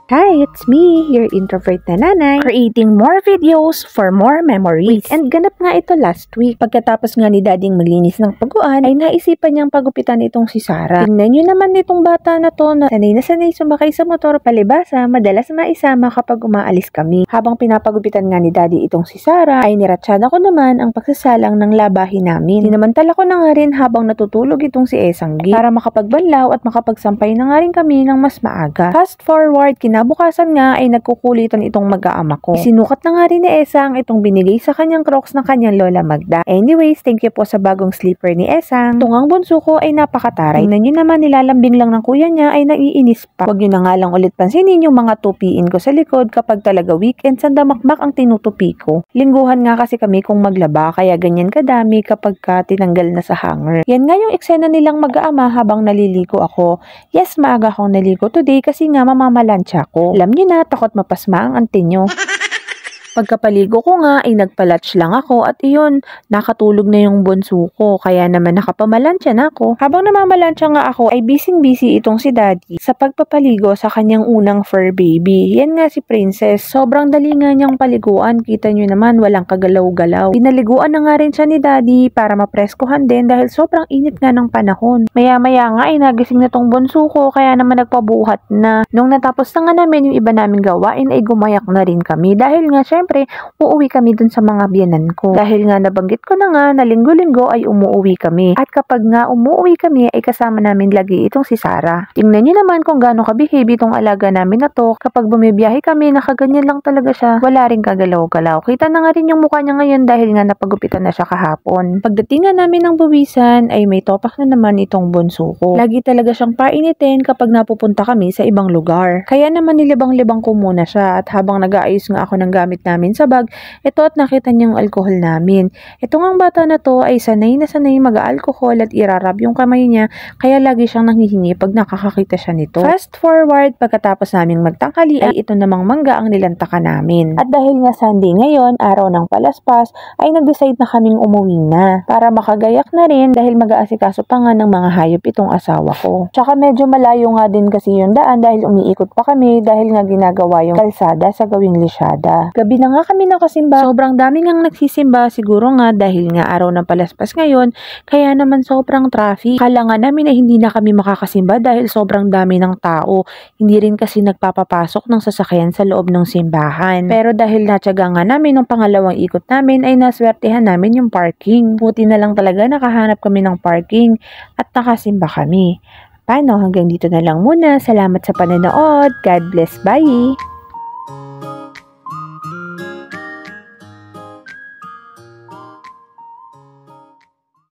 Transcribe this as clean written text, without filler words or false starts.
Hi, it's me, your introvert na nanay, creating more videos for more memories. And ganap nga ito last week. Pagkatapos nga ni Dading maglinis ng paguan, ay naisipan niyang pagupitan itong si Sarah. Tingnan niyo naman itong bata na to na sanay sumakay sa motor palibasa, madalas maisama kapag umaalis kami. Habang pinapagupitan nga ni Daddy itong si Sarah, ay niratsyada ko naman ang pagsasalang ng labahin namin. Sinamantala ko na nga rin habang natutulog itong si Esanggi para makapagbanlaw at makapagsampay na nga rin kami ng mas maaga. Fast forward, kinabukasan nga ay nagkukulitan itong mag-aama ko. Isinukat na nga rin ni Esang itong binigay sa kanyang Crocs ng kanyang Lola Magda. Anyways, thank you po sa bagong slipper ni Esang. Tungang bunso ko ay napakataray. Tingnan nyo naman, nilalambing lang ng kuya niya ay naiinis pa. Huwag nyo na nga lang ulit pansinin yung mga tupiin ko sa likod kapag talaga weekend sandamakmak ang tinutupi ko. Lingguhan nga kasi kami kung maglaba kaya ganyan kadami kapag tinanggal na sa hanger. Yan nga yung eksena nilang mag-aama habang naliligo ako. Yes, maaga akong naligo today kasi nga mamamalansya ko. Alam niyo na, takot mapasma ang ante nyo. Pagkapaligo ko nga ay nagpalatch lang ako at iyon, nakatulog na yung bunso ko kaya naman nakapamalansya na ako. Habang namamalansya nga ako ay busy itong si Daddy sa pagpapaligo sa kanyang unang fur baby. Yan nga si Princess, sobrang dali nga niyang paliguan, kita nyo naman walang kagalaw-galaw. Pinaliguan na nga rin siya ni Daddy para mapreskuhan din dahil sobrang init nga ng panahon. Maya-maya nga ay nagising na tong bunso ko kaya naman nagpabuhat na. Nung natapos na nga namin yung iba namin gawain ay gumayak na rin kami dahil nga syempre uuwi kami dun sa mga biyanan ko. Dahil nga nabanggit ko na nga na linggo-linggo ay umuwi kami. At kapag nga umuwi kami ay kasama namin lagi itong si Sarah. Tingnan nyo naman kung gaano kabihib itong alaga namin na to. Kapag bumibiyahe kami, nakaganyan lang talaga siya. Wala rin kagalaw-galaw. Kita na nga rin yung mukha niya ngayon dahil nga napagupitan na siya kahapon. Pagdating nga namin ng buwisan ay may topak na naman itong bunso ko. Lagi talaga siyang painitin kapag napupunta kami sa ibang lugar. Kaya naman nilibang-libang ko muna siya at habang nag-aayos nga ako ng gamit namin sa bag, ito at nakita niya yung alcohol namin. Ito ngang bata na to ay sanay na sanay mag-alcohol at irarab yung kamay niya kaya lagi siyang nanghihingi pag nakakakita siya nito. Fast forward, pagkatapos naming magtangkali ay ito namang mangga ang nilantaka namin. At dahil nga Sunday ngayon, araw ng palaspas, ay nag-decide na kaming umuwi na para makagayak na rin dahil mag-aasikaso pa nga ng mga hayop itong asawa ko. Tsaka medyo malayo nga din kasi yung daan dahil umiikot pa kami dahil nga ginagawa yung kalsada sa gawing lisyada. Gabi na nga kami nakasimba. Sobrang dami ngang nagsisimba siguro nga dahil nga araw ng palaspas ngayon kaya naman sobrang traffic. Kala nga namin ay hindi na kami makakasimba dahil sobrang dami ng tao. Hindi rin kasi nagpapapasok ng sasakyan sa loob ng simbahan. Pero dahil natyaga nga namin nung pangalawang ikot namin ay naswertehan namin yung parking. Buti na lang talaga nakahanap kami ng parking at nakasimba kami. Paano? Hanggang dito na lang muna. Salamat sa panonood. God bless. Bye!